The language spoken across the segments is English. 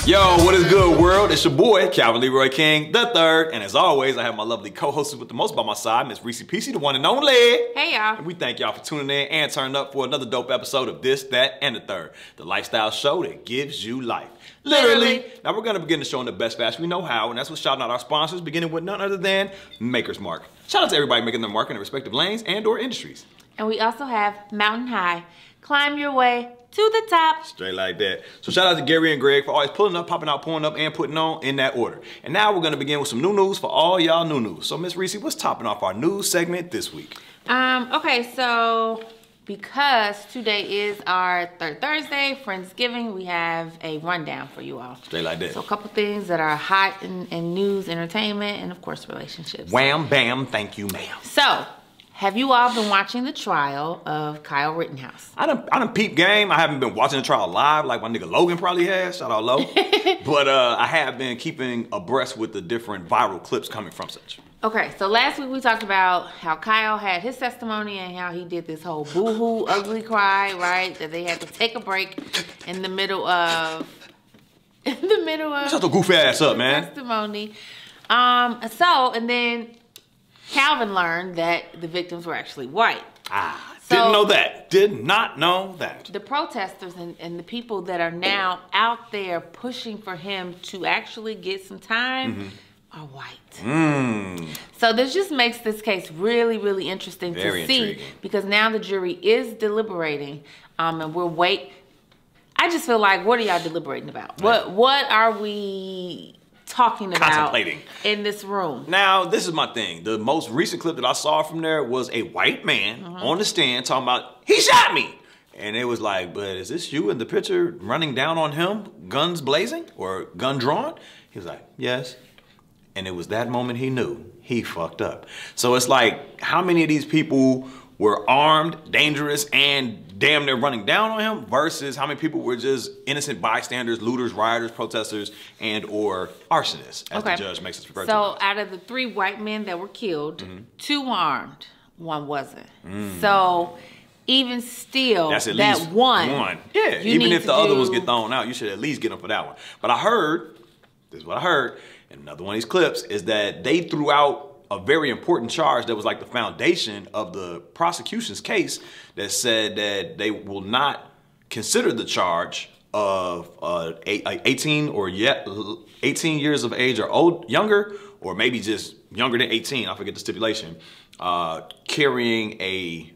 Yo, what is good, world? It's your boy, Calvin Leroy King III, and as always, I have my lovely co-host with the most by my side, Miss Rici Pieci, the one and only. Hey, y'all. And we thank y'all for tuning in and turning up for another dope episode of This, That, and the Third, the lifestyle show that gives you life. Literally. Now, we're going to begin the show in the best fashion we know how, and that's with shouting out our sponsors, beginning with none other than Maker's Mark. Shout out to everybody making their mark in their respective lanes and or industries. And we also have Mountain High. Climb your way to the top. Straight like that. So shout out to Gary and Greg for always pulling up, popping out, pulling up, and putting on in that order. And now we're gonna begin with some new news for all y'all new news. So Miss Rici, what's topping off our news segment this week? Okay, so because today is our third Thursday, Friendsgiving, we have a rundown for you all. Straight like that. So a couple things that are hot in news, entertainment, and of course relationships. Wham, bam, thank you, ma'am. So, have you all been watching the trial of Kyle Rittenhouse? I done peep game. I haven't been watching the trial live like my nigga Logan probably has. Shout out Lo. But I have been keeping abreast with the different viral clips coming from such. Okay, so last week we talked about how Kyle had his testimony and how he did this whole boo-hoo ugly cry, right? That they had to take a break in the middle of Shut the goofy ass up, man. Testimony. And then Calvin learned that the victims were actually white. Didn't know that. Did not know that. The protesters and the people that are now out there pushing for him to actually get some time are white. So this just makes this case really, really interesting to see. Intriguing. Because now the jury is deliberating, and I just feel like, what are y'all deliberating about? What are we talking about contemplating in this room? Now, this is my thing. The most recent clip that I saw from there was a white man on the stand talking about, he shot me. And it was like, but is this you in the picture running down on him, guns blazing or gun drawn? He was like, yes. And it was that moment he knew he fucked up. So it's like, how many of these people were armed, dangerous, and damn near running down on him versus how many people were just innocent bystanders, looters, rioters, protesters, and or arsonists, as the judge makes us refer to. So out of the 3 white men that were killed, 2 were armed, 1 wasn't. So even still, that's at that least one. Yeah, even if the other ones get thrown out, you should at least get them for that one. But I heard, this is what I heard, in another one of these clips, is that they threw out a very important charge that was like the foundation of the prosecution's case that said that they will not consider the charge of 18 years of age or younger, or maybe just younger than 18, I forget the stipulation, carrying a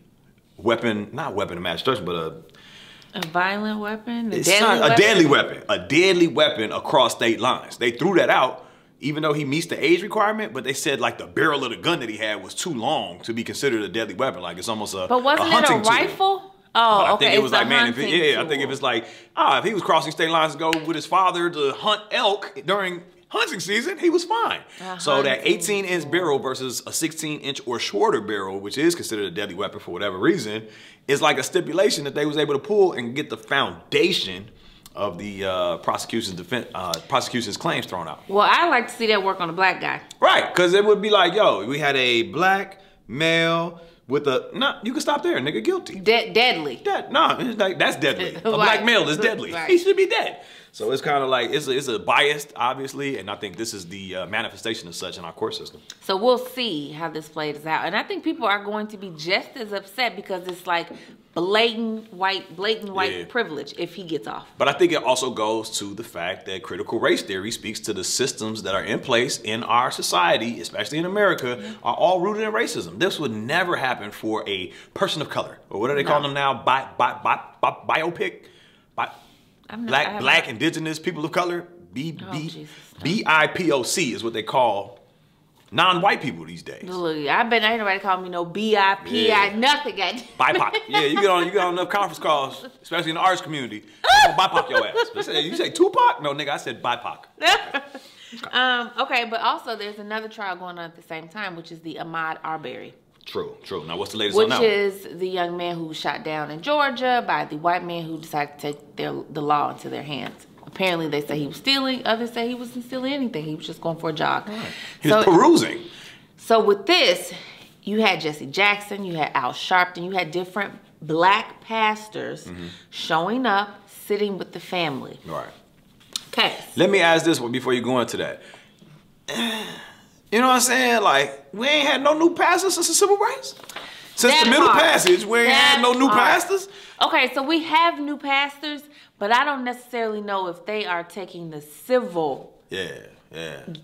weapon, not weapon of mass destruction, but a violent weapon? A deadly weapon across state lines. They threw that out, even though he meets the age requirement, but they said like the barrel of the gun that he had was too long to be considered a deadly weapon. Like it's almost a But wasn't it a rifle? Oh, okay. I think it was like, man, I think if it's like, if he was crossing state lines to go with his father to hunt elk during hunting season, he was fine. So that 18-inch barrel versus a 16-inch or shorter barrel, which is considered a deadly weapon for whatever reason, is like a stipulation that they was able to pull and get the foundation of the prosecution's claims thrown out. Well, I like to see that work on a black guy. Right, because it would be like, yo, we had a black male with a, you can stop there, nigga, guilty. Deadly. It's like, that's deadly. A black male is deadly. He should be dead. So it's kind of like, it's a biased, obviously, and I think this is the manifestation of such in our court system. So we'll see how this plays out. And I think people are going to be just as upset because it's like blatant white privilege if he gets off. But I think it also goes to the fact that critical race theory speaks to the systems that are in place in our society, especially in America, are all rooted in racism. This would never happen for a person of color, or what are they calling them now? Biopic? Black, indigenous, people of color, BIPOC is what they call non-white people these days. Look, I bet ain't nobody calling me no BIP, nothing. BIPOC. Yeah, you get on enough conference calls, especially in the arts community. BIPOC your ass. You say Tupac? No, nigga, I said BIPOC. Okay, but also there's another trial going on at the same time, which is the Ahmaud Arbery. True. Now, what's the latest on that? Which is the young man who was shot down in Georgia by the white man who decided to take the law into their hands. Apparently, they say he was stealing. Others say he wasn't stealing anything. He was just going for a jog. Right. He was perusing. So with this, you had Jesse Jackson, you had Al Sharpton, you had different black pastors showing up, sitting with the family. Right. Okay. Let me ask this one before you go into that. You know what I'm saying? Like, we ain't had no new pastors since the civil rights? Since the Middle Passage, we ain't had no new pastors? Okay, so we have new pastors, but I don't necessarily know if they are taking the civil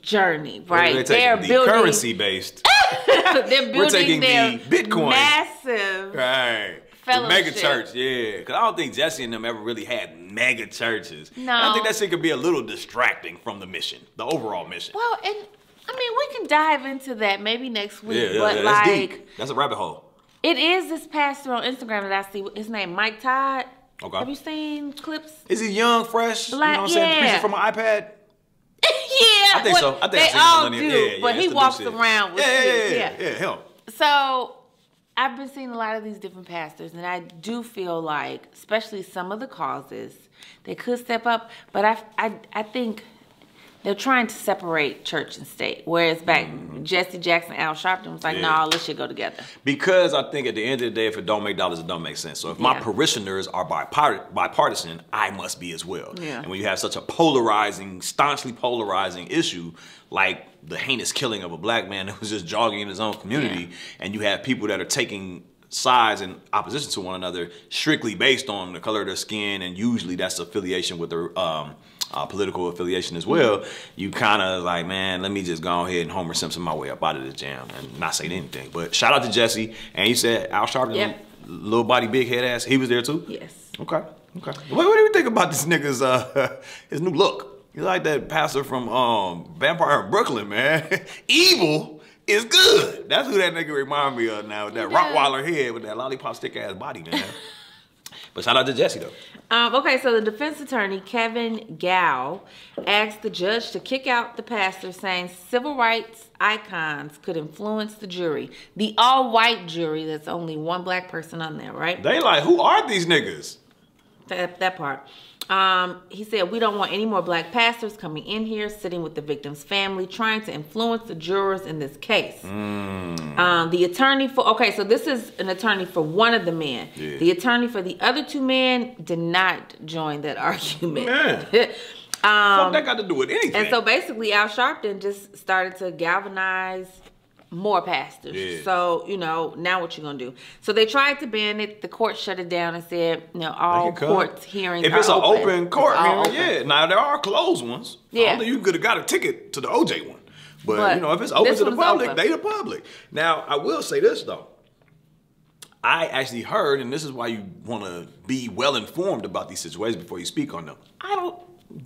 journey, right? They're building the currency-based. They're building We're taking their the Bitcoin. Massive the mega church, because I don't think Jesse and them ever really had mega churches. No. I think that shit could be a little distracting from the mission, the overall mission. Well, and I mean, we can dive into that maybe next week, but that's deep. That's a rabbit hole. It is this pastor on Instagram that I see. His name Mike Todd. Okay. Have you seen clips? Is he young, fresh? Black, you know what I'm saying? Preaching from an iPad? I think so. I think they all do, but he walks around with him. So I've been seeing a lot of these different pastors, and I do feel like, especially some of the causes, they could step up. But I think they're trying to separate church and state. Whereas back Jesse Jackson, Al Sharpton was like, nah, let's should go together. Because I think at the end of the day, if it don't make dollars, it don't make sense. So if my parishioners are bipartisan, I must be as well. Yeah. And when you have such a polarizing, staunchly polarizing issue, like the heinous killing of a black man that was just jogging in his own community, and you have people that are taking sides in opposition to one another strictly based on the color of their skin, and usually that's affiliation with their political affiliation as well, you kind of like, man, let me just go ahead and Homer Simpson my way up out of this jam and not say anything. But shout out to Jesse. And you said Al Sharpton, little body, big head ass, he was there too? Yes. Okay. What do you think about this nigga's his new look? You like that pastor from Vampire in Brooklyn, man. Evil is good. That's who that nigga remind me of now, with that Rottweiler head with that lollipop stick ass body, man. But shout out to Jesse though. Okay, so the defense attorney, Kevin Gow, asked the judge to kick out the pastor, saying civil rights icons could influence the jury. The all-white jury, that's only one black person on there, right? They like, who are these niggas? That part. He said, we don't want any more black pastors coming in here, sitting with the victim's family, trying to influence the jurors in this case. The attorney for, okay, so this is an attorney for one of the men. Yeah. The attorney for the other two men did not join that argument. Man. What that got to do with anything? And so basically Al Sharpton just started to galvanize more pastors. Yeah. So, you know, now what you gonna do? So they tried to ban it. The court shut it down and said, you know, all court hearings if it's an open court hearing, Now there are closed ones. Yeah. Only you could have got a ticket to the OJ one. But you know, if it's open to the public, they the public. Now, I will say this though. I actually heard, and this is why you want to be well informed about these situations before you speak on them. I don't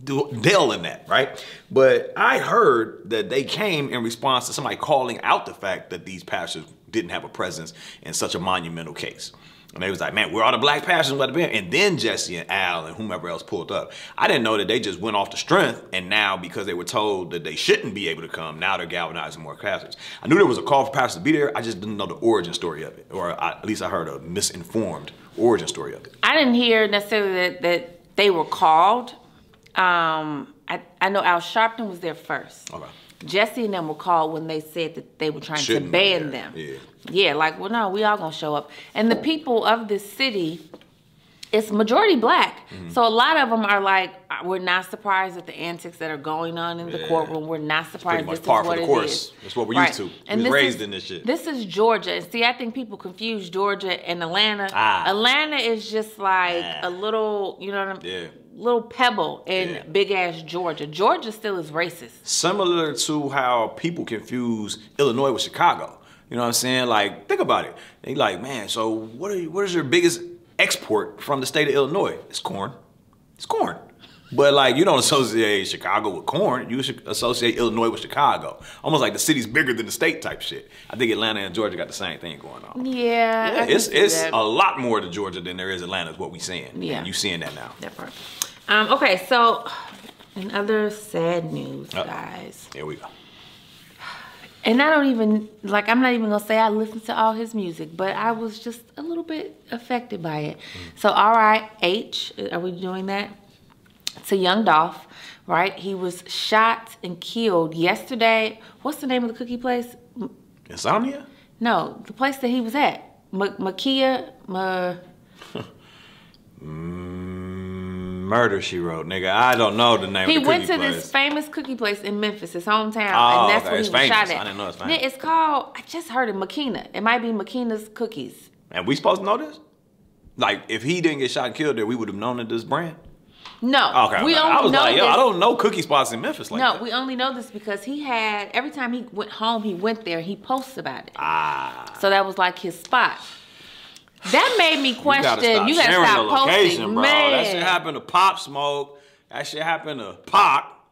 deal in that, right? But I heard that they came in response to somebody calling out the fact that these pastors didn't have a presence in such a monumental case. And they was like, man, we're all the black pastors let be. And then Jesse and Al and whomever else pulled up. I didn't know that they just went off the strength, and now because they were told that they shouldn't be able to come, now they're galvanizing more pastors. I knew there was a call for pastors to be there. I just didn't know the origin story of it, or at least I heard a misinformed origin story of it. I didn't hear necessarily that they were called. I know Al Sharpton was there first. Okay. Jesse and them were called when they said that they were trying to ban them. Yeah, like, well, no, we all gonna show up. And the people of this city, it's majority black. So a lot of them are like, we're not surprised at the antics that are going on in the courtroom. We're not surprised. This is what it is. That's what we're used to. And we're raised in this shit. This is Georgia. And see, I think people confuse Georgia and Atlanta. Atlanta is just like a little, you know what I mean? Little pebble in big ass Georgia. Georgia still is racist. Similar to how people confuse Illinois with Chicago. You know what I'm saying? Like, think about it. They like, man, so what is your biggest export from the state of Illinois? It's corn. It's corn. But like, you don't associate Chicago with corn. You should associate Illinois with Chicago. Almost like the city's bigger than the state type shit. I think Atlanta and Georgia got the same thing going on. Yeah. It's a lot more to Georgia than there is Atlanta is what we seeing. Yeah. And you seeing that now. That part. Okay, so And other sad news, guys. Here we go. And I don't even, like, I'm not even going to say I listened to all his music, but I was just a little bit affected by it. So, R.I.H., are we doing that? To young Dolph, right? He was shot and killed yesterday. What's the name of the cookie place? Insomnia? No, the place that he was at. Murder, She Wrote, nigga. I don't know the name of the cookie place. He went to this famous cookie place in Memphis, his hometown, oh, and that's okay. where he was shot at. I didn't know it's famous. It's called, I just heard it, Makina. It might be Makina's Cookies. And we supposed to know this? Like, if he didn't get shot and killed there, we would have known that this brand? No. Okay. We only I was know like, this. I don't know cookie spots in Memphis like that. No, we only know this because he had, every time he went home, he went there, he posts about it. So that was like his spot. That made me question, you gotta stop posting, bro. man. That shit happened to Pop Smoke. That shit happened to Pop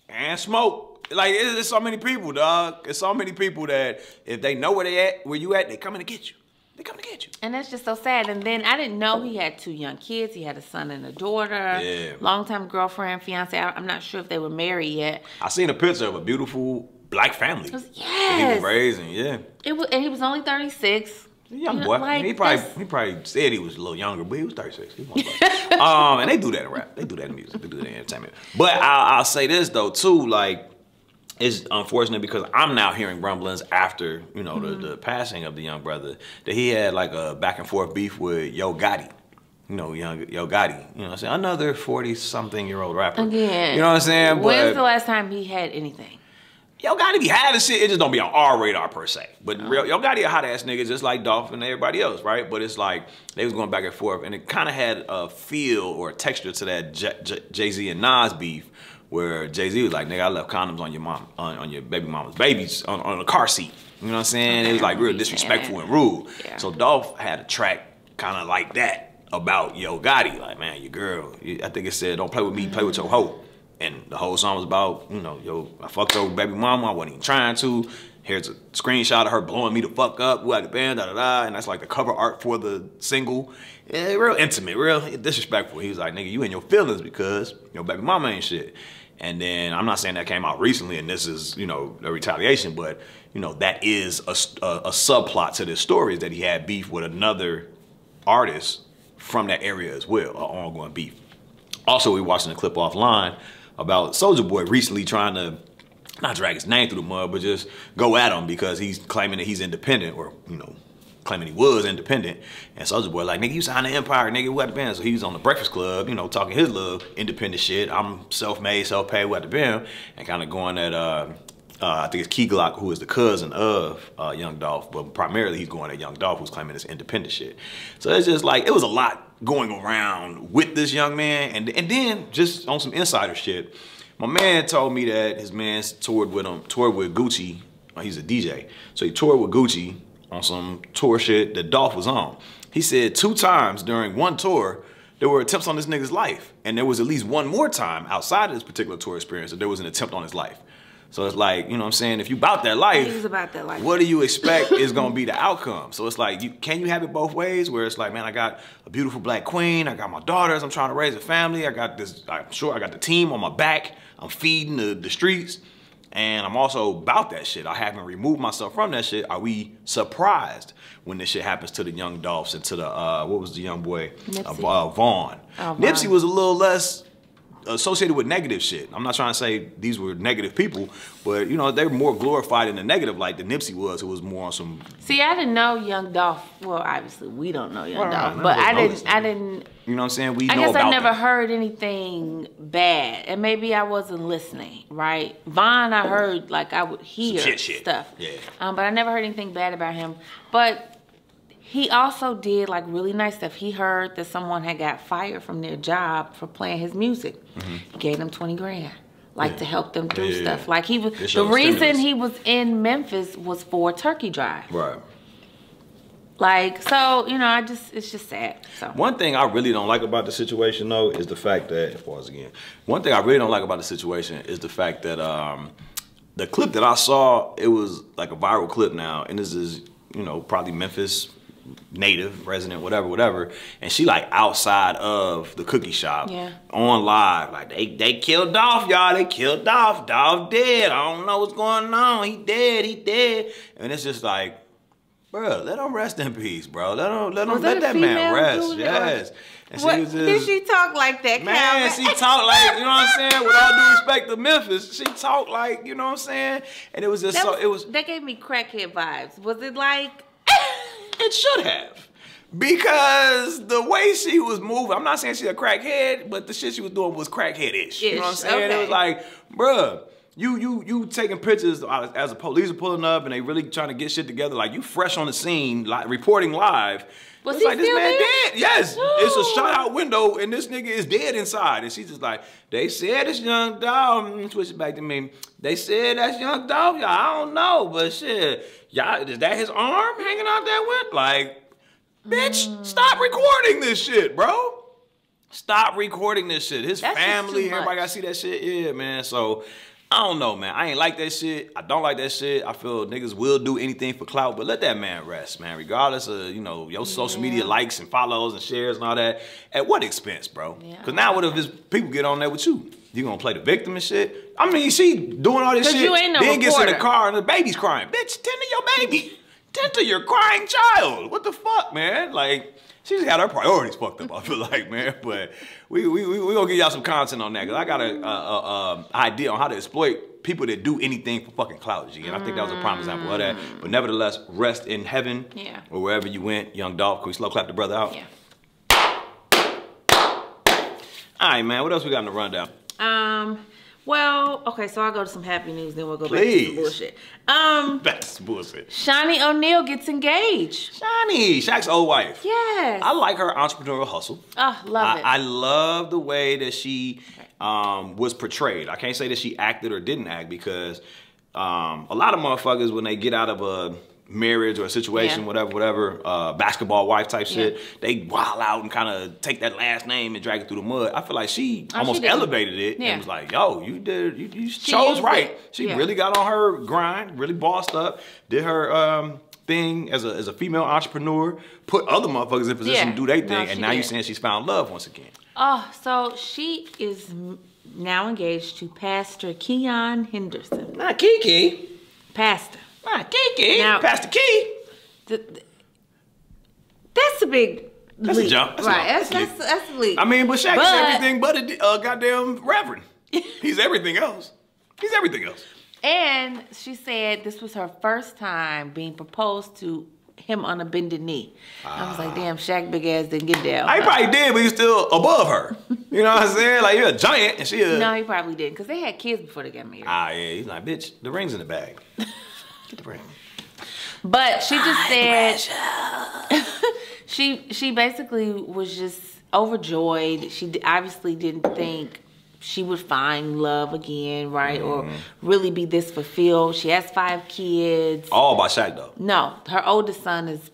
and Smoke. Like, it's so many people, dog. It's so many people that if they know where you at, they coming to get you. They coming to get you. And that's just so sad. And then I didn't know he had 2 young kids. He had a son and a daughter. Yeah. Longtime girlfriend, fiance. I'm not sure if they were married yet. I seen a picture of a beautiful black family. Yes. That he was raising, yeah. And he was only 36. Young boy. Like, he probably said he was a little younger, but he was 36. He and they do that in rap. They do that in music. They do that in entertainment. But I'll say this though too, like, it's unfortunate because I'm now hearing rumblings after, you know, the passing of the young brother that he had like a back and forth beef with Yo Gotti. You know, Yo Gotti. You know what I'm saying? Another 40-something-year-old rapper. Again. You know what I'm saying? When's the last time he had anything? Yo Gotti be high as shit, it just don't be on our radar per se. But Yo Gotti a hot ass nigga just like Dolph and everybody else, right? But it's like they was going back and forth, and it kind of had a feel or a texture to that Jay-Z and Nas beef, where Jay-Z was like, nigga, I left condoms on your mom, on your baby mama's babies on a car seat. You know what I'm saying? It was like real disrespectful and rude. Yeah. So Dolph had a track kind of like that about Yo Gotti, like, man, your girl, I think it said, don't play with me, play with your hoe. And the whole song was about, you know, yo, I fucked your baby mama, I wasn't even trying to. Here's a screenshot of her blowing me the fuck up, we had the band, and that's like the cover art for the single. Yeah, real intimate, real disrespectful. He was like, nigga, you in your feelings because your baby mama ain't shit. And then, I'm not saying that came out recently and this is, you know, a retaliation, but, you know, that is a subplot to this story, is that he had beef with another artist from that area as well, an ongoing beef. Also, we were watching a clip offline about Soulja Boy recently trying to not drag his name through the mud, but just go at him because he's claiming that he's independent, or, you know, claiming he was independent. And Soulja Boy like, nigga, you signed the Empire, nigga, what the band? So he was on the Breakfast Club, you know, talking his little independent shit. I'm self-made, self-paid, what the band, and kind of going at, I think it's Key Glock, who is the cousin of Young Dolph, but primarily he's going at Young Dolph, who's claiming this independent shit. So it's just like, it was a lot going around with this young man, and then just on some insider shit, my man told me that his man toured with Gucci. He's a DJ, so he toured with Gucci on some tour shit that Dolph was on. He said 2 times during one tour there were attempts on this nigga's life, and there was at least one more time outside of this particular tour experience that there was an attempt on his life. So it's like, you know what I'm saying, if you about that life, He was about that life. What do you expect is gonna be the outcome? So it's like, can you have it both ways, where it's like, man, I got a beautiful black queen, I got my daughters, I'm trying to raise a family, I got this, I'm sure I got the team on my back, I'm feeding the streets, and I'm also about that shit. I haven't removed myself from that shit. Are we surprised when this shit happens to the young Dolphs and to the, what was the young boy? Vaughn. Vaughn. Nipsey was a little less associated with negative shit. I'm not trying to say these were negative people, but, you know, they were more glorified in the negative light than Nipsey was, who was more on some... See, I didn't know Young Dolph. Well, obviously, we don't know Young Dolph, but I didn't... You know what I'm saying? We know I guess about I never them. heard anything bad, and maybe I wasn't listening, right? Vaughn, I heard, like, I would hear stuff. Yeah. But I never heard anything bad about him. But he also did, like, really nice stuff. He heard that someone had got fired from their job for playing his music. He gave them 20 grand, like, to help them through stuff. Like, he was, the reason he was in Memphis was for a turkey drive. Right. Like, so, you know, it's just sad. So one thing I really don't like about the situation, though, is the fact that, pause again. One thing I really don't like about the situation is the fact that the clip that I saw, it was like a viral clip now, and this is, you know, probably Memphis native, resident, whatever. And she like outside of the cookie shop on live. Like they killed Dolph, y'all. They killed Dolph. Dolph dead. I don't know what's going on. He dead. And it's just like, bro, let him rest in peace, bro. Let that man rest. Yes. And what, she was just, did she talk like that, man, Calvin? she talked like, you know what I'm saying? With all due respect to Memphis, she talked like, you know what I'm saying? And it was just that gave me crackhead vibes. Was it like? It should have. Because the way she was moving, I'm not saying she's a crackhead, but the shit she was doing was crackhead-ish. You know what I'm saying? Okay. It was like, bruh, you taking pictures as the police are pulling up and they really trying to get shit together. Like, you fresh on the scene, like reporting live. Was it's he like, this still man there? dead. Yes. It's a shut out window and this nigga is dead inside. And she's just like, they said it's Young Dolph. Switch it back to me. They said that's Young Dolph. Y'all, I don't know, but shit. Y'all, is that his arm hanging out that window? Like, bitch, stop recording this shit, bro. Stop recording this shit. His family, everybody gotta see that shit. Yeah, man. So, I don't know, man. I ain't like that shit. I don't like that shit. I feel niggas will do anything for clout, but let that man rest, man. Regardless of, you know, your social media likes and follows and shares and all that. At what expense, bro? Because now what if his people get on there with you? You gonna play the victim and shit? I mean, she doing all this shit, you ain't no then gets in reporter. the car and the baby's crying. Bitch, tend to your baby. Tend to your crying child. What the fuck, man? Like, she just had her priorities fucked up, I feel like, man. But we gonna give y'all some content on that, because I got a idea on how to exploit people that do anything for fucking clout, G. And I think that was a prime example of that. But nevertheless, rest in heaven or wherever you went, Young Dolph. Can we slow clap the brother out? Yeah. All right, man. What else we got in the rundown? Well, okay, so I'll go to some happy news, then we'll go back to some bullshit. That's bullshit. Shaunie O'Neal gets engaged. Shaunie, Shaq's old wife. Yes. I like her entrepreneurial hustle. Oh, love it. I love the way that she was portrayed. I can't say that she acted or didn't act, because a lot of motherfuckers, when they get out of a marriage or a situation, whatever, basketball wife type shit, they wild out and kind of take that last name and drag it through the mud. I feel like she almost elevated it and was like, yo, you chose right. She really got on her grind, really bossed up, did her thing as a female entrepreneur, put other motherfuckers in position to do their thing, and now you're saying she's found love once again. Oh, so she is now engaged to Pastor Keion Henderson. Not Kiki. Pastor. Not Kiki. Now, Pastor Key. That's a big That's leap. a jump. That's a leap. I mean, but Shaq is everything but a goddamn reverend. He's everything else. He's everything else. And she said this was her first time being proposed to him on a bended knee. I was like, damn, Shaq big ass didn't get down. He probably did, but he's still above her. You know what I'm saying? Like, you're a giant and she a... No, he probably didn't, because they had kids before they got married. Yeah, he's like, bitch, the ring's in the bag. Get the ring. But she just said... she basically was just overjoyed. She obviously didn't think she would find love again, right? Or really be this fulfilled. She has 5 kids. All by Shaq, though. No, her oldest son is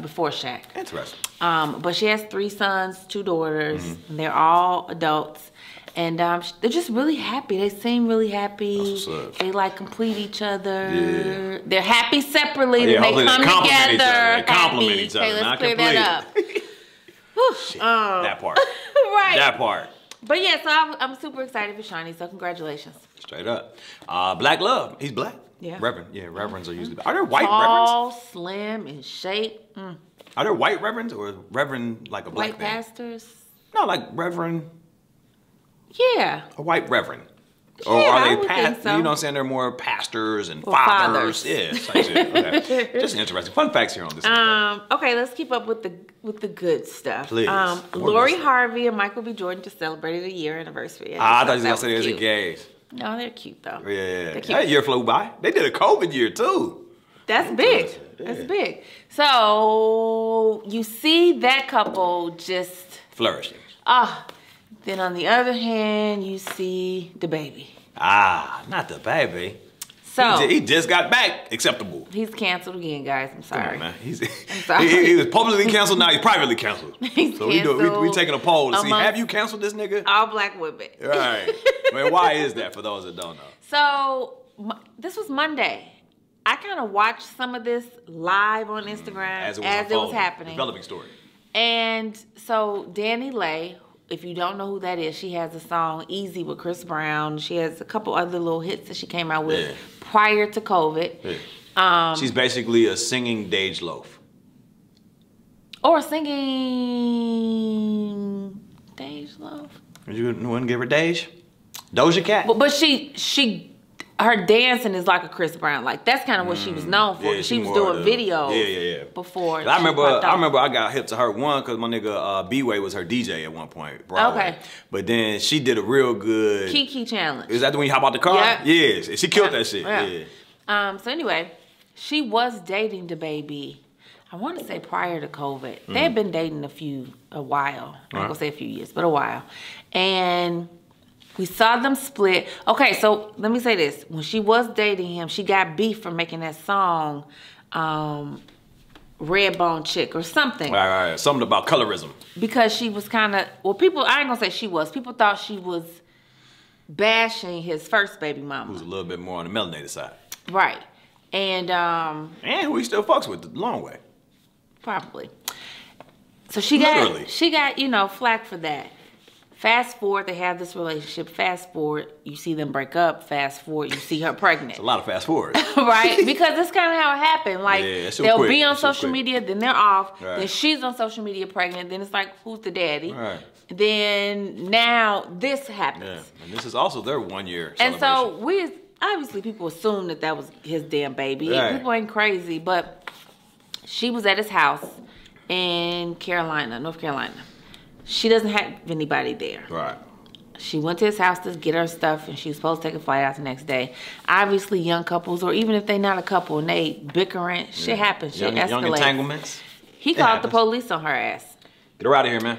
before Shaq. Interesting. But she has 3 sons, 2 daughters. And they're all adults. And they're just really happy. They seem really happy. They like complete each other. Yeah. They're happy separately. Then they come together. They compliment each other. Okay, let's clear that up. Shit, that part. Right. That part. But yeah, so I'm super excited for Shaunie. So congratulations. Straight up. Black love. He's black. Yeah. Reverend. Yeah, reverends are usually black. Are there white tall, reverends? slim, in shape. Are there white reverends or reverend like a black white man? pastors? No, like reverend. Yeah. A white reverend. Yeah, or are I they would think so. You know what I'm saying? They're more pastors and Or fathers. fathers. Yeah, such shit. Okay. Just interesting. Fun facts here on this. Okay, let's keep up with the good stuff. Please. Lori Harvey and Michael B. Jordan just celebrated a year anniversary. I thought you were going to say they was engaged. No, they're cute though. Yeah. That year flew by. They did a COVID year too. That's big. Yeah. That's big. So you see that couple just flourishing. Then on the other hand, you see DaBaby. Not DaBaby. So he just got back acceptable. He's canceled again, guys. I'm sorry. Come on, man. I'm sorry. He was publicly canceled. Now he's privately canceled. He's so canceled. we taking a poll to see, have you canceled this nigga? All black women. Right. Man, why is that for those that don't know? So this was Monday. I kind of watched some of this live on Instagram as it was happening. Developing story. And so Danni Leigh, if you don't know who that is, she has a song Easy with Chris Brown. She has a couple other little hits that she came out with prior to COVID. Yeah. She's basically a singing Dej Loaf. Or a singing Dej Loaf. You wouldn't give her Dej? Doja Cat? But her dancing is like a Chris Brown. Like, that's kind of what she was known for. Yeah, she was doing videos before. I remember I got hip to her one because my nigga B-Way was her DJ at one point. Broadway. Okay. But then she did a real good... Kiki challenge. Is that the one you hop out the car? Yeah. Yes. She killed that shit. Yeah. So anyway, she was dating DaBaby. I want to say prior to COVID. They had been dating a while. I'm not going to say a few years, but a while. And... we saw them split. Okay, so let me say this. When she was dating him, she got beef for making that song, Redbone Chick or something. Right. Something about colorism. Because she was kind of, I ain't going to say she was. People thought she was bashing his first baby mama. Who's a little bit more on the melanated side. Right. And who he still fucks with the long way. Probably. So she got, flack for that. Fast forward, they have this relationship. Fast forward, you see them break up. Fast forward, you see her pregnant. It's a lot of fast forward. Right? Because that's kind of how it happened. Like, they'll be on social media, then they're off. Right. Then she's on social media pregnant. Then it's like, who's the daddy? Right. Then now this happens. Yeah. And this is also their 1 year celebration. And so obviously people assume that was his damn baby. Right. People ain't crazy, but she was at his house in North Carolina. She doesn't have anybody there. Right. She went to his house to get her stuff, and she was supposed to take a flight out the next day. Obviously, young couples, or even if they're not a couple, and they bickering, shit happens. Shit escalates. Young entanglements. He called the police on her ass. Get her out of here, man.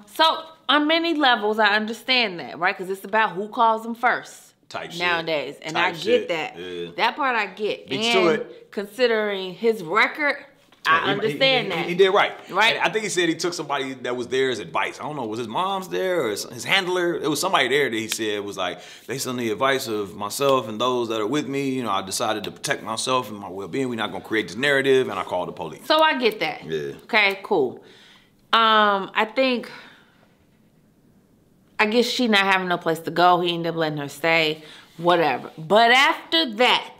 So, on many levels, I understand that, right? Because it's about who calls them first. Type nowadays. Shit. And I get that. Yeah. That part I get. Beats to it. Considering his record... I understand that. He did right. Right. And I think he said he took somebody that was there as advice. I don't know, was his mom's there or his handler? It was somebody there that he said was like, based on the advice of myself and those that are with me, I decided to protect myself and my well-being. We're not going to create this narrative, and I called the police. So I get that. Yeah. Okay, cool. I guess she not having no place to go. He ended up letting her stay, whatever. But after that,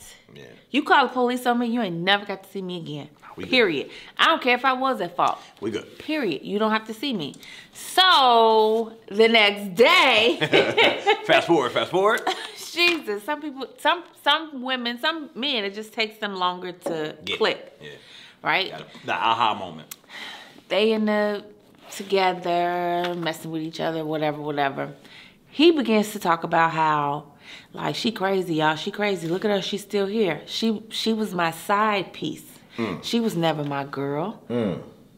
you call the police on me, you ain't never got to see me again. Period. Good. I don't care if I was at fault. We good. Period. You don't have to see me. So the next day. Fast forward. Jesus. Some people, some women, some men, it just takes them longer to click. Yeah. Right? The aha moment. They together, messing with each other, whatever. He begins to talk about how, like, she crazy, y'all. She crazy. Look at her. She's still here. She was my side piece. She was never my girl.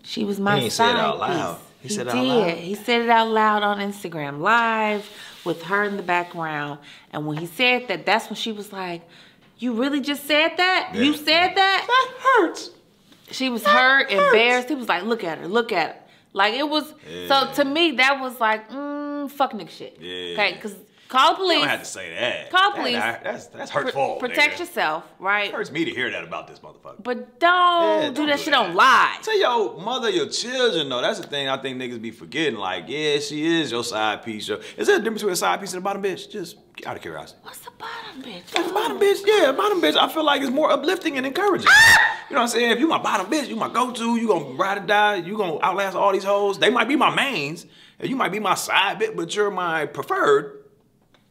She was my side piece. He said it out loud. He said it out loud. He said it out loud on Instagram Live with her in the background. And when he said that, that's when she was like, "You really just said that? Yeah. You said that? That hurts." She was hurt, embarrassed. He was like, "Look at her, look at her." Like, it was. So to me, that was like, fuck nigga shit. Yeah. Okay, because. Call the police. You don't have to say that. Call police. That's hurtful. Protect yourself, right? It hurts me to hear that about this motherfucker. But don't do that shit on live. Tell your mother, your children, though. That's the thing I think niggas be forgetting. Like, yeah, she is your side piece. Is there a difference between a side piece and a bottom bitch? Just out of curiosity. What's the bottom bitch? That's the bottom bitch. Yeah, bottom bitch. I feel like it's more uplifting and encouraging. You know what I'm saying? If you my bottom bitch, you my go-to. You gonna ride or die. You gonna outlast all these hoes. They might be my mains. And you might be my side bitch, but you're my preferred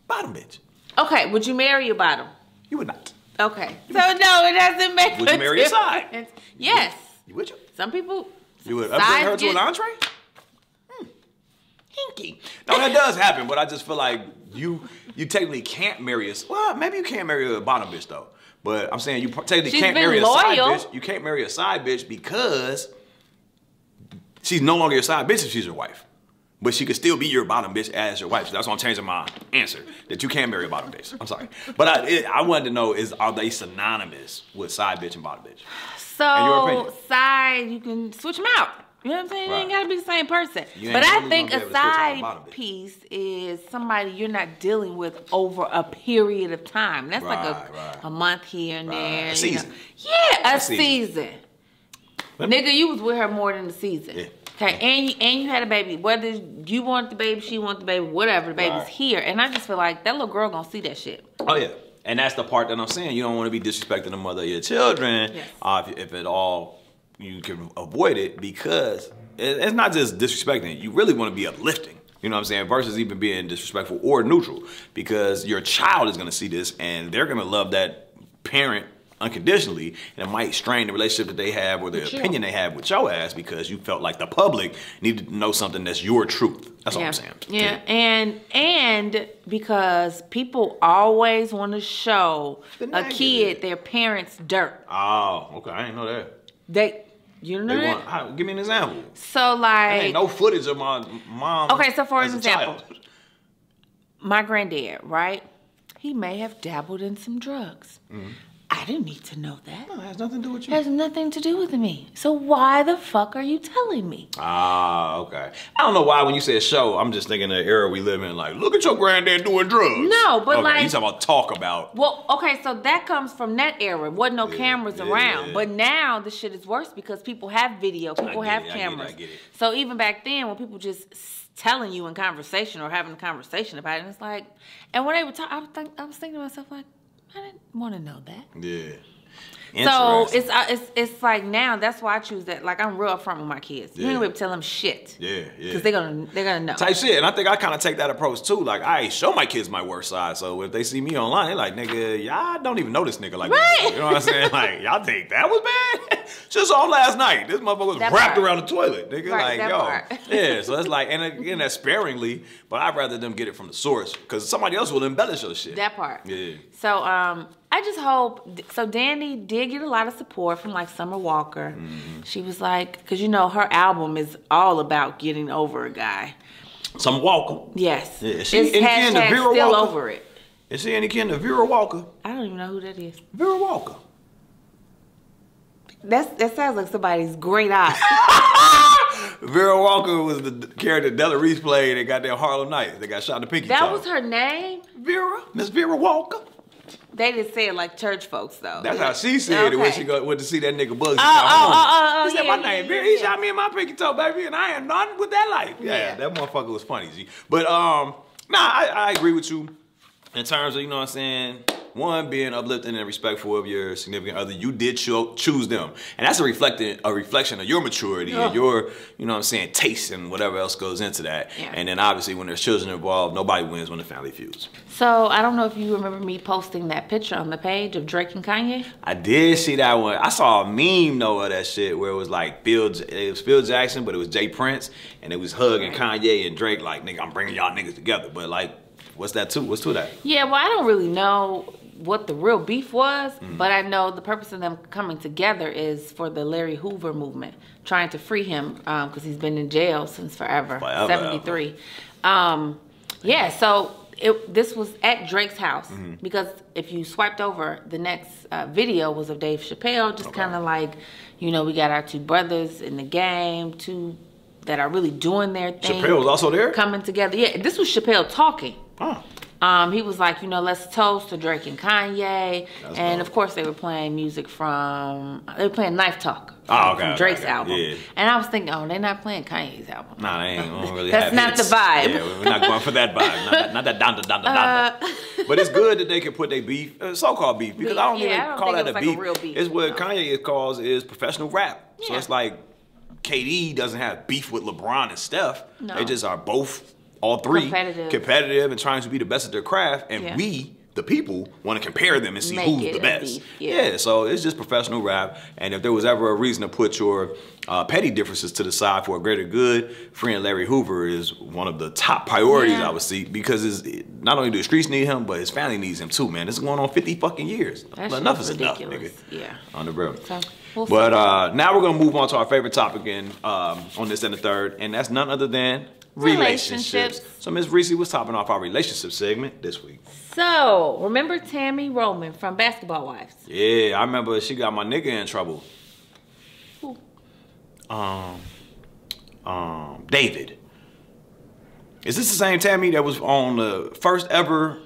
bottom bitch. Okay, would you marry your bottom? You would not. Okay. So no, it doesn't make Would you marry a side? Yes. You would you? Some people. You would upgrade her to an entree? Hinky. No, that does happen, but I just feel like you technically can't marry maybe you can't marry a bottom bitch though. But I'm saying you technically can't marry a side bitch. You can't marry a side bitch because she's no longer your side bitch if she's your wife. But she could still be your bottom bitch as your wife. So that's why I'm changing my answer. That you can marry a bottom bitch. I'm sorry. But I wanted to know, are they synonymous with side bitch and bottom bitch? So, side, you can switch them out. You know what I'm saying? It ain't gotta be the same person. You But ain't I really think gonna be able a to switch out the side bottom bit. piece is somebody you're not dealing with over a period of time. That's like a month here and there. A season. Yeah, a season. Nigga, you was with her more than a season. Yeah. Okay, and you had a baby. Whether you want the baby, she want the baby, whatever, the baby's here. And I just feel like that little girl gonna see that shit. Oh yeah. And that's the part that I'm saying. You don't want to be disrespecting the mother of your children. Yes. If at all you can avoid it, because it's not just disrespecting. You really want to be uplifting. You know what I'm saying? Versus even being disrespectful or neutral. Because your child is going to see this and they're going to love that parent unconditionally, and it might strain the relationship that they have or the opinion they have with your ass because you felt like the public needed to know something that's your truth. That's all I'm saying. Yeah, and because people always want to show a kid their parents' dirt. Oh, okay. I didn't know that. You know that? Give me an example. So like, there ain't no footage of my mom. Okay, so for example, my granddad, right? He may have dabbled in some drugs. I didn't need to know that. No, it has nothing to do with you. It has nothing to do with me. So why the fuck are you telling me? Ah, okay. I don't know why when you say show, I'm just thinking the era we live in, like, look at your granddad doing drugs. No, but okay, like... you talking about talk about. Well, okay, so that comes from that era. Wasn't no cameras around. But now the shit is worse because people have video. People have cameras. I get it. So even back then when people just telling you in conversation or having a conversation about it, and it's like... And when they were talking, I was thinking to myself, like, I didn't want to know that. Yeah. So it's like now that's why I choose that. Like I'm real upfront with my kids. You ain't gonna be able to tell them shit. Yeah. Because they're gonna know. Type shit. And I think I kind of take that approach too. Like I show my kids my worst side. So if they see me online, they're like, nigga, y'all don't even know this nigga like that. You know what I'm saying? Like y'all think that was bad? Just on last night. This motherfucker was wrapped around the toilet, nigga. Right, like yo. Yeah. So it's like, and again, that's sparingly, but I'd rather them get it from the source because somebody else will embellish your shit. That part. Yeah. So I just hope, so Danni did get a lot of support from like Summer Walker. She was like, because you know her album is all about getting over a guy. Summer Walker? Yes. Yeah. Is she any kin to Vera still Walker? over it. Is she any kin to Vera Walker? I don't even know who that is. Vera Walker. That sounds like somebody's great eye. Vera Walker was the character Della Reese played in goddamn Harlem Nights. They got shot in the pinky toe. That was her name? Vera? Miss Vera Walker? They didn't say it like church folks, though. That's how she said it when she went to see that nigga Bugsy. He said, my name Vera. He shot me in my pinky toe, baby, and I ain't nothing with that life. Yeah, that motherfucker was funny, G. But, I agree with you in terms of, you know what I'm saying, one, being uplifting and respectful of your significant other. You did choose them. And that's a reflection of your maturity and your, you know what I'm saying, taste and whatever else goes into that. Yeah. And then obviously when there's children involved, nobody wins when the family feuds. So I don't know if you remember me posting that picture on the page of Drake and Kanye. I did see that one. I saw a meme though of that shit where it was like Phil Jackson, but it was Jay Prince, and it was hugging Kanye and Drake like, nigga, I'm bringing y'all niggas together. But like, what's that to? What's to that? Yeah, well, I don't really know what the real beef was, but I know the purpose of them coming together is for the Larry Hoover movement, trying to free him because he's been in jail since forever 73. Yeah, so this was at Drake's house because if you swiped over, the next video was of Dave Chappelle, just kind of like, you know, we got our two brothers in the game, two that are really doing their thing. Chappelle was also there? Coming together. Yeah, this was Chappelle talking. Oh. He was like, you know, let's toast to Drake and Kanye. And of course they were playing music from, they were playing Knife Talk from Drake's album. Yeah. And I was thinking, oh, they're not playing Kanye's album. Nah, they ain't really That's not the vibe. Yeah, we're not going for that vibe. Not that donda. But it's good that they can put their beef, so-called beef, because I don't even call that a beef. It's what Kanye calls is professional rap. So it's like KD doesn't have beef with LeBron and Steph. No. They just are both, all three, competitive and trying to be the best at their craft. And we, the people, want to compare them and see who's the best. Yeah, so it's just professional rap. And if there was ever a reason to put your petty differences to the side for a greater good, freeing Larry Hoover is one of the top priorities I would see, because not only do the streets need him, but his family needs him too, man. This is going on 50 fucking years. Enough is enough, nigga. Yeah. On the real. So, but now we're going to move on to our favorite topic on this and the third, and that's none other than relationships. So Ms. Rici, what's topping off our relationship segment this week? So, remember Tami Roman from Basketball Wives? Yeah, I remember she got my nigga in trouble. Who? David. Is this the same Tami that was on the first ever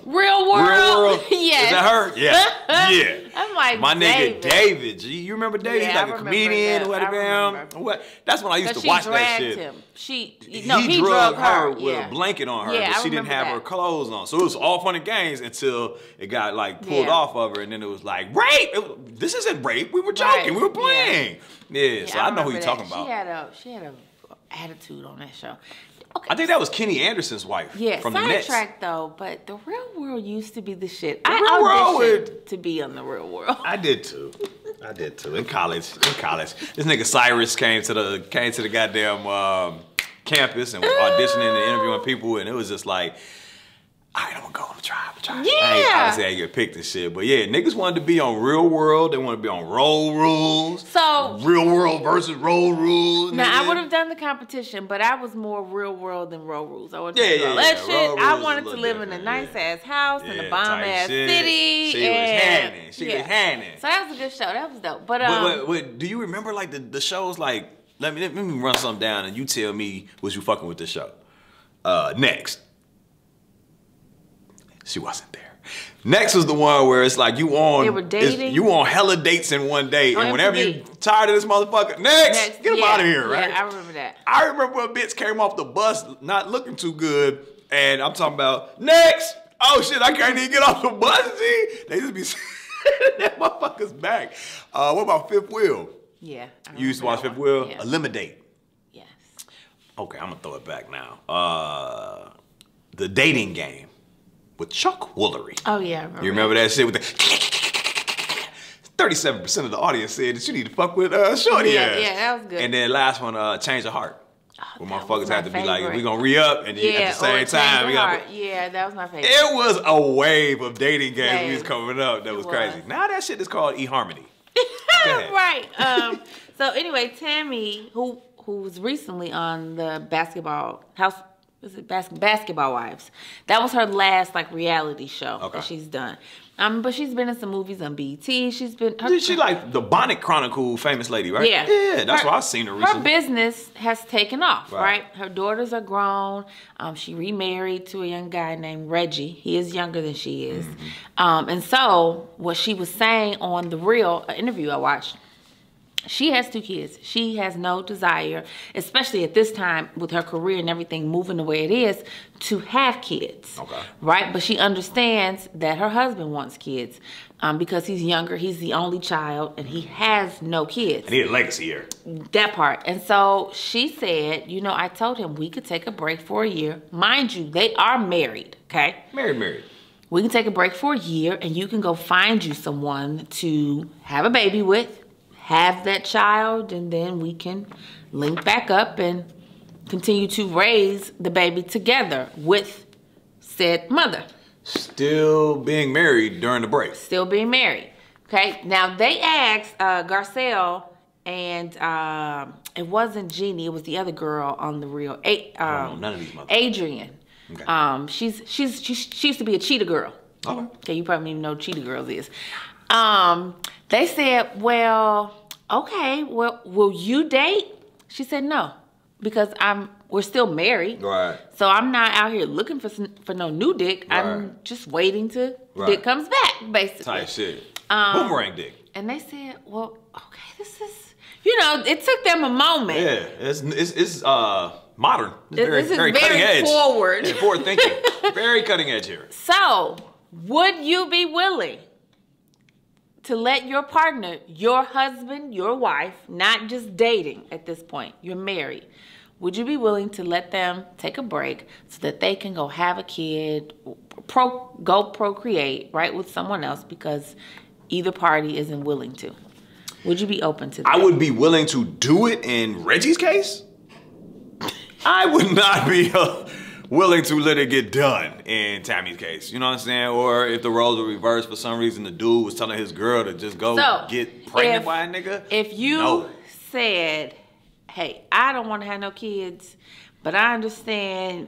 Real World? Yes. Is that her? Yeah. Yeah. I'm like, my nigga David. G, you remember David? Yeah, He's like a comedian. What? That's when I used to watch that shit. Him. He drugged her with yeah. a blanket on her, yeah, but she didn't have her clothes on. So it was all fun and games until it got like pulled off of her, and then it was like rape. This isn't rape. We were joking. We were playing. Yeah. So I know who you're talking about. She had a attitude on that show. Okay. I think that was Kenny Anderson's wife. Yeah, from the Nets. sidetrack though, but the Real World used to be the shit. I auditioned to be on the Real World. I did too. In college. This nigga Cyrus came to the goddamn campus and was auditioning and interviewing people, and it was just like, all right, I'm gonna go. I'm gonna try. Yeah. Obviously, I get picked and shit. But yeah, niggas wanted to be on Real World. They want to be on Road Rules. So Real World versus Road Rules. Now I would have done the competition, but I was more Real World than Road Rules. I would that shit. I wanted to live in a nice ass house in a bomb ass city. She was handing. So that was a good show. That was dope. But do you remember like the shows like? Let me run something down and you tell me was you fucking with this show. Next. She wasn't there. Next was the one where it's like you on. They were dating. You on hella dates in one day, and whenever you tired of this motherfucker, next get him out of here, right? Yeah, I remember that. I remember when a bitch came off the bus not looking too good, and I'm talking about next. Oh shit, I can't even get off the bus. G. They just be that motherfucker's back. What about Fifth Wheel? Yeah. You used to watch Fifth Wheel? Yeah. Eliminate. Yes. Okay, I'm gonna throw it back now. The Dating Game. With Chuck Woolery. Oh yeah, I remember. You remember that shit with the 37% of the audience said that you need to fuck with Shaunie. Yeah, that was good. And then last one, Change of Heart. Where motherfuckers had to be like, we gonna re-up, and then at the same time, we got. Yeah, that was my favorite. It was a wave of dating games we was coming up that was crazy. Now that shit is called eHarmony. Right. So anyway, Tami, who was recently on the Basketball House. Was it Basketball Wives? That was her last like reality show that she's done. But she's been in some movies on BET. She's been. She like the Bonnet Chronicle famous lady, right? Yeah. Yeah, that's why I've seen her recently. Her business has taken off, right? Her daughters are grown. She remarried to a young guy named Reggie. He is younger than she is. And so what she was saying on the Real interview I watched. She has 2 kids. She has no desire, especially at this time with her career and everything moving the way it is, to have kids. Okay. Right? But she understands that her husband wants kids because he's younger. He's the only child and he has no kids. I need a legacy here. That part. And so she said, I told him we could take a break for a year. Mind you, they are married, okay? Married. We can take a break for a year and you can go find you someone to have a baby with. Have that child, and then we can link back up and continue to raise the baby together with said mother. Still being married during the break. Still being married. Okay. Now they asked Garcelle, and it wasn't Jeannie. It was the other girl on the Real. None of these mothers. Adrian. Okay. She used to be a cheetah girl. Okay. You probably don't even know what cheetah girls is. They said, well, okay, well, will you date? She said no, because we're still married. Right. So I'm not out here looking for no new dick. Right. I'm just waiting till dick comes back, basically. Type shit. Boomerang dick. And they said, well, okay, this is, it took them a moment. Yeah, it's modern. This is very cutting edge. Forward. Yeah, forward thinking. Very cutting edge here. So, would you be willing to let your partner, your husband, your wife, not just dating at this point, you're married, would you be willing to let them take a break so that they can go have a kid, go procreate, right, with someone else because either party isn't willing to? Would you be open to that? I would be willing to do it in Reggie's case. I would not be willing to let it get done in Tami's case. You know what I'm saying? Or if the roles were reversed for some reason, the dude was telling his girl to just go get pregnant by a nigga. If you said, hey, I don't want to have no kids, but I understand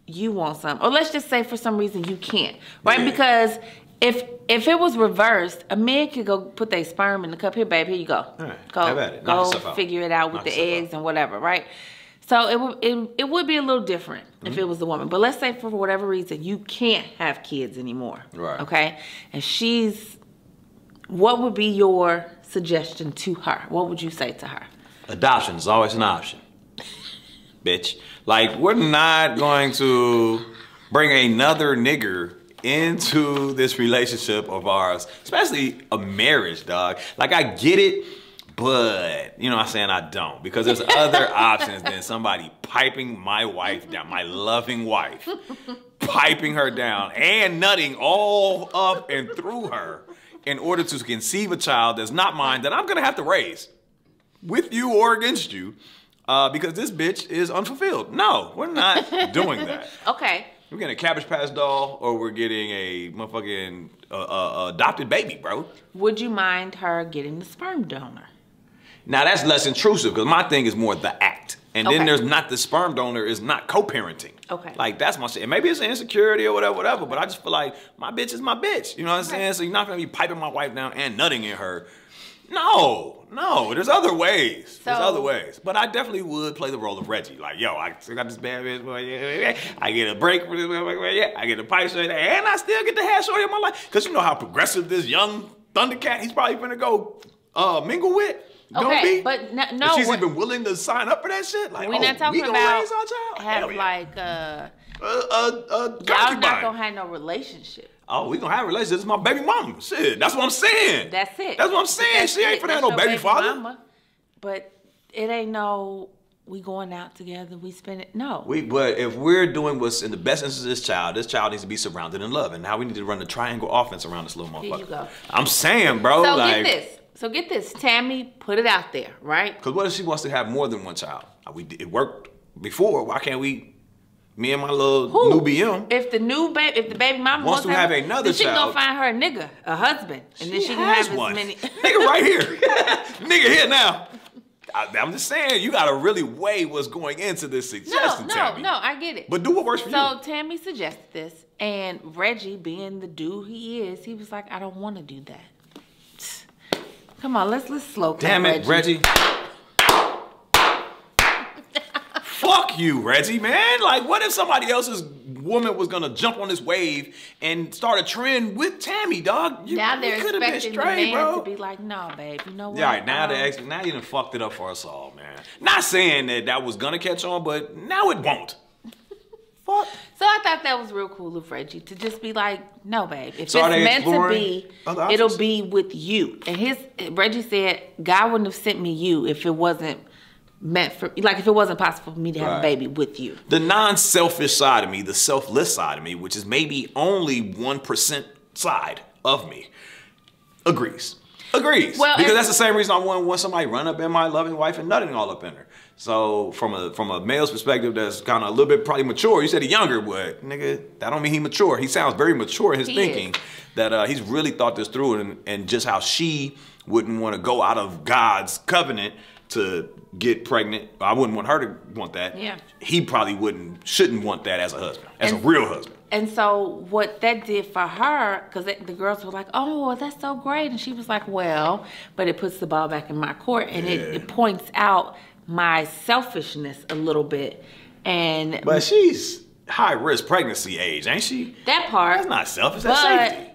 you want some. Or let's just say for some reason you can't, right? Yeah. Because If it was reversed, a man could go put their sperm in the cup. Here, babe, here you go. All right. Go, Have at it. go figure it out with the eggs and whatever, right? So it would be a little different if it was the woman. But let's say for whatever reason you can't have kids anymore. Right. Okay? And what would be your suggestion to her? What would you say to her? Adoption is always an option. Bitch. Like, we're not going to bring another nigger into this relationship of ours, especially a marriage, dog. Like, I get it, but, you know what I'm saying, I don't. Because there's other options than somebody piping my wife down, my loving wife, piping her down and nutting all up and through her in order to conceive a child that's not mine, that I'm going to have to raise with you or against you because this bitch is unfulfilled. No, we're not doing that. Okay. We're getting a Cabbage Patch doll or we're getting a motherfucking adopted baby, bro. Would you mind her getting the sperm donor? Now, that's less intrusive because my thing is more the act. And then there's not the sperm donor is not co-parenting. Okay. Like, that's my shit. And maybe it's an insecurity or whatever, but I just feel like my bitch is my bitch. You know what I'm saying? So you're not going to be piping my wife down and nutting in her. No, there's other ways. There's other ways. But I definitely would play the role of Reggie. Like, yo, I still got this bad bitch. I get a break for this. I get a pipe shorty. And I still get the hair shorty in my life. Because you know how progressive this young Thundercat, he's probably going to go mingle with. Okay, but no. If she's even willing to sign up for that shit? Like, we're not talking about have like y'all not gonna have no relationship. Oh, we gonna have a relationship. This is my baby mama. Shit, that's what I'm saying. That's it. That's what I'm saying. She ain't finna have no baby father. Mama, but it ain't no, we going out together, we spend it. No. But if we're doing what's in the best interest of this child needs to be surrounded in love. And now we need to run the triangle offense around this little motherfucker. Here you go. I'm saying, bro. So get this. Tami, put it out there, right? Because what if she wants to have more than one child? It worked before. Why can't we, me and my little new BM? If the baby mama wants to have another child, she can go find her a nigga, a husband. And then she can have as many. Nigga right here. Nigga here now. I'm just saying, you got to really weigh what's going into this suggestion, Tami. No, I get it. But do what works for you. So Tami suggested this, and Reggie, being the dude he is, he was like, I don't want to do that. Come on, let's slow clap. Damn it, Reggie. Fuck you, Reggie, man. Like, what if somebody else's woman was gonna jump on this wave and start a trend with Tami, dog? Now they're expecting the man to be like, no, babe, you know what? Yeah, all right, now you done fucked it up for us all, man. Not saying that was gonna catch on, but now it won't. Fuck. So I thought that was real cool of Reggie to just be like, no, babe. If it's meant to be, it'll be with you. And Reggie said, God wouldn't have sent me you if it wasn't meant for, like, if it wasn't possible for me to have a baby with you. The non-selfish side of me, the selfless side of me, which is maybe only 1% side of me, agrees. Well, because that's the same reason I wouldn't want somebody run up in my loving wife and nutting all up in her. So from a male's perspective, that's kind of a little bit probably mature. You said he younger, but nigga, that don't mean he mature. He sounds very mature in his thinking. That he's really thought this through and just how she wouldn't want to go out of God's covenant to get pregnant. I wouldn't want her to want that. Yeah. He probably shouldn't want that as a husband, as a real husband. And so what that did for her, because the girls were like, oh, well, that's so great. And she was like, well, but it puts the ball back in my court. And it points out my selfishness a little bit. But she's high risk pregnancy age, ain't she? That part. That's not selfish, that's safety.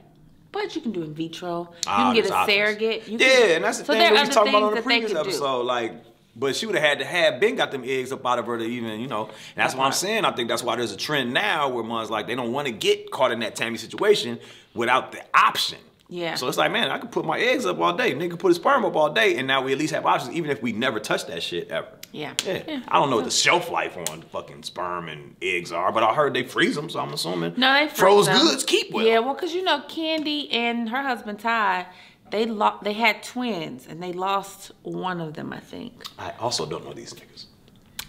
But you can do in vitro. You can get a surrogate. And that's the thing we talked about on the previous episode. Like, but she would have had to have been got them eggs up out of her to even, and that's why I'm saying I think that's why there's a trend now where moms like they don't want to get caught in that Tami situation without the option. Yeah. So it's like, man, I could put my eggs up all day. Nigga put his sperm up all day, and now we at least have options, even if we never touch that shit ever. Yeah. I don't know what the shelf life on fucking sperm and eggs are, but I heard they freeze them, so I'm assuming they froze goods keep well. Yeah, well, because Candy and her husband Ty, they had twins, and they lost one of them, I think. I also don't know these niggas.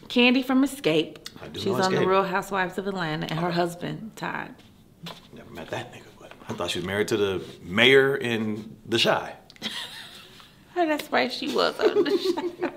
Candy from Escape. I do She's know on Escape. The Real Housewives of Atlanta, and her husband Ty. Never met that nigga, but I thought she was married to the mayor in The Chi. That's right, she was on the show.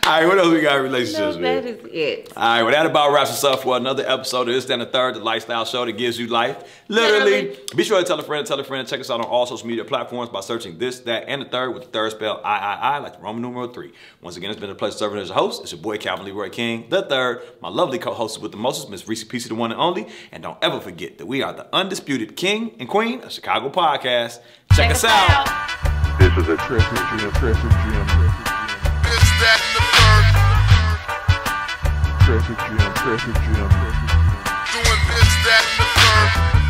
All right, what else we got in relationships, No, man? that is it. All right, well, that about wraps us up for another episode of This, That, and the Third, the lifestyle show that gives you life. Literally. Be sure to tell a friend, check us out on all social media platforms by searching This, That, and the Third with the third spell I, like the Roman numeral 3. Once again, it's been a pleasure serving as a host. It's your boy, Calvin Leroy King, the third. My lovely co-host with the mostest, Miss Rici Pieci, the one and only. And don't ever forget that we are the undisputed king and queen of Chicago podcast. Check us out. This is a traffic jam. It's that and the third. Traffic jam. Doing this, that, and the third.